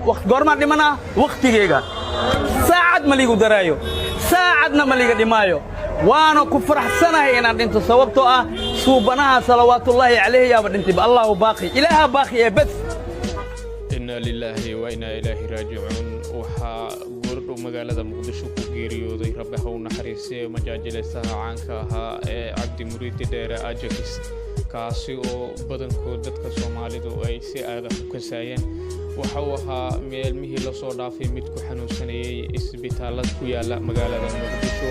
وقت قرما دمنا وقت جيجا ساعد مليجو درايو ساعدنا مليجا دمايو وانا كفرح سنة هنا انت صوبتو صوبناها صلوات الله عليه يا بنت الله باقي إلها باقي بس إنا لله وإنا إليه راجعون وحا قرد مقالة مقدشو كوغيريودي ربه ونحريسي مجاجلسها عنكها عبد مريد دير أجاكس kaasi oo badankood dadka Soomaalidu ay si aad ah u kasaayeen waxa uu ahaa meelmihii la soo dhaafay mid ku xanuunsanayay isbitaalada ku yaala magaalada Muqdisho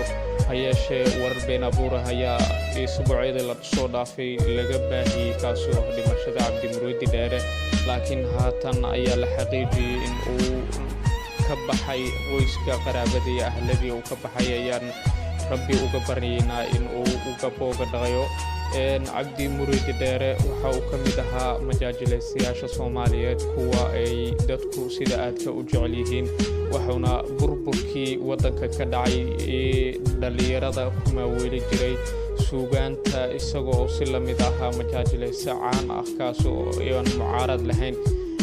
hayeeshee warar been abuur ah ayaa isbuucyada la soo dhaafay laga baahiyay kaasi oo dhimashada Cabdi Muruudi Dheere laakiin haatan ayaa la xaqiijiyay in uu ka baxay qoyska qaraabada iyo ahladii uu ka baxay ayaan rabbi uga baryeynaa in uu uga booga dhayo Cabdi Muruudi Dheere waxa uu ka mid ahaa majaajilaystayaasha Soomaaliyeed kuwa ay dadku sida aadka u jecel yihiin waxaana burburkii wadanka ka dhacay dhalinyarada kuma weeli jiray suugaanta isagoo si la mid ahaa majaajilaysta caan ah kaas oo aan mucaarad lahayn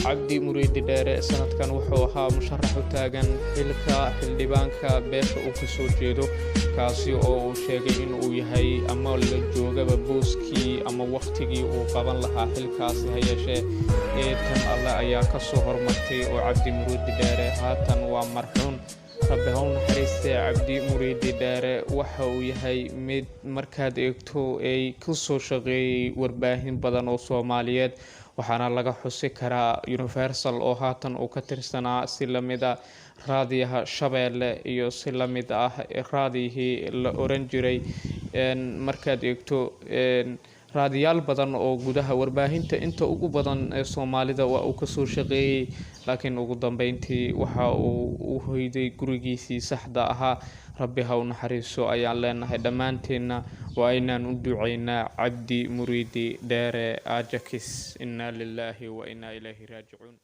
Cabdi Muruudi Dheere sanadkan wuxuu ahaa musharax u taagan xilka xildhibaanka beesha uu ka soo jeedo kaasi oo uu sheegay in uu yahay ama la joogaba booskii ama waqtigii uu qaban lahaa xilkaasi hayeeshee tan Allah ayaa ka soo hormartay oo Cabdi Muruudi Dheere haatan waa marxuun rabbi ha u naxariistee Cabdi Muruudi Dheere waxa uu yahay mid markaad eegto ay ku soo shaqeeyay warbaahin badan oo Soomaaliyeed waxaana laga xusi karaa Universal oo haatan uu ka tirsanaa si la mid ah raadiyaha Shabeelle iyo si la mid ah raadiyihii la oran jiray markaad eegto raadiyaal badan oo gudaha warbaahinta inta ugu badan ee Soomaalida waa uu ka soo shaqeeyay laakiin ugu dambeyntii waxa uu u hoyday gurigiisii saxda ahaa rabbi ha u naxariiso ayaan leenahay dhammaanteena waa inaan u duceynaa Cabdi Muruudi Dheere Ajakis inna lillahi wa inna ilayhi raaji'uun